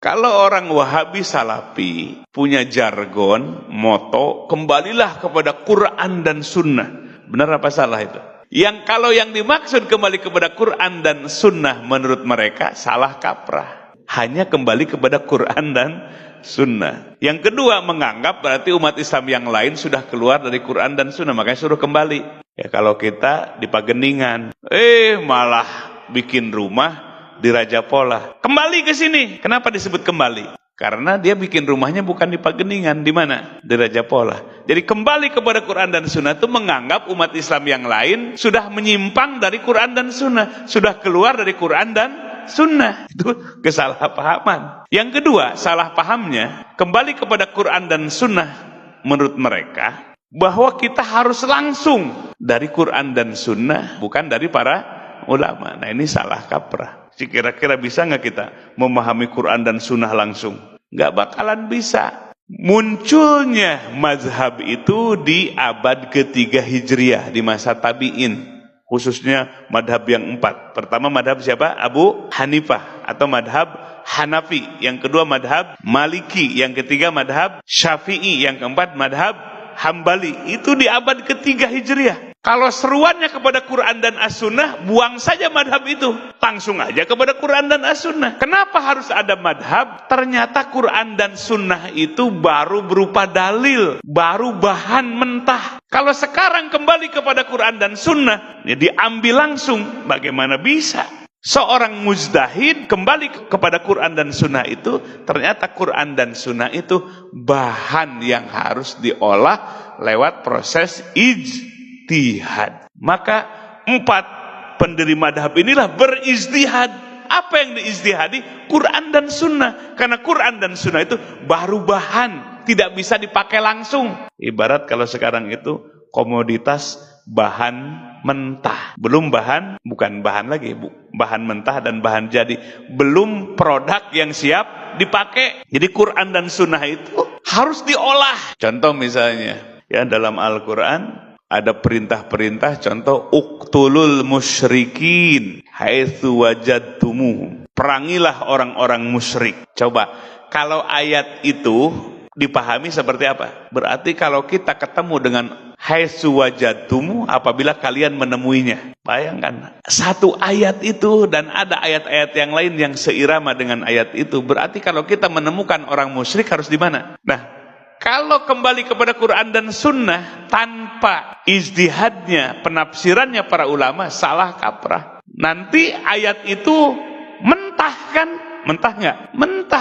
Kalau orang Wahabi Salafi punya jargon, moto, kembalilah kepada Quran dan Sunnah. Benar apa salah itu? Kalau yang dimaksud kembali kepada Quran dan Sunnah menurut mereka salah kaprah. Hanya kembali kepada Quran dan Sunnah. Yang kedua, menganggap berarti umat Islam yang lain sudah keluar dari Quran dan Sunnah, makanya suruh kembali. Ya kalau kita di Pageningan, malah bikin rumah di Raja Polah. Kembali ke sini. Kenapa disebut kembali? Karena dia bikin rumahnya bukan di Pageningan, di mana? Di Raja Polah. Jadi kembali kepada Quran dan Sunnah itu menganggap umat Islam yang lain sudah menyimpang dari Quran dan Sunnah, sudah keluar dari Quran dan Sunnah. Itu kesalahpahaman. Yang kedua, salah pahamnya kembali kepada Quran dan Sunnah menurut mereka bahwa kita harus langsung dari Quran dan Sunnah, bukan dari para ulama. Nah, ini salah kaprah. Kira-kira bisa nggak kita memahami Quran dan Sunnah langsung? Nggak bakalan bisa. Munculnya mazhab itu di abad ketiga Hijriah, di masa tabi'in. Khususnya madhab yang 4. Pertama madhab siapa? Abu Hanifah atau madhab Hanafi. Yang kedua madhab Maliki. Yang ketiga madhab Syafi'i. Yang keempat madhab Hambali. Itu di abad ketiga Hijriah. Kalau seruannya kepada Quran dan As-Sunnah, buang saja madhab itu. Langsung aja kepada Quran dan As-Sunnah. Kenapa harus ada madhab? Ternyata Quran dan Sunnah itu baru berupa dalil, baru bahan mentah. Kalau sekarang kembali kepada Quran dan Sunnah, ya diambil langsung. Bagaimana bisa? Seorang mujtahid kembali kepada Quran dan Sunnah itu, ternyata Quran dan Sunnah itu bahan yang harus diolah lewat proses ijtihad. Maka 4 pendiri madhab inilah berijtihad. Apa yang diijtihadi? Quran dan Sunnah. Karena Quran dan Sunnah itu baru bahan, tidak bisa dipakai langsung. Ibarat kalau sekarang itu komoditas bahan mentah, belum bahan, bukan bahan lagi, bahan mentah dan bahan jadi, belum produk yang siap dipakai. Jadi Quran dan Sunnah itu harus diolah. Contoh misalnya, ya dalam Al-Quran ada perintah-perintah, contoh uqtulul musyrikin haitsu wajadtumuhum. Perangilah orang-orang musyrik. Coba kalau ayat itu dipahami seperti apa? Berarti kalau kita ketemu dengan haitsu wajadtumu, apabila kalian menemuinya. Bayangkan, satu ayat itu dan ada ayat-ayat yang lain yang seirama dengan ayat itu. Berarti kalau kita menemukan orang musyrik harus di mana? Nah, kalau kembali kepada Quran dan Sunnah tanpa ijtihadnya, penafsirannya para ulama, salah kaprah. Nanti ayat itu mentah kan? Mentah nggak? Mentah.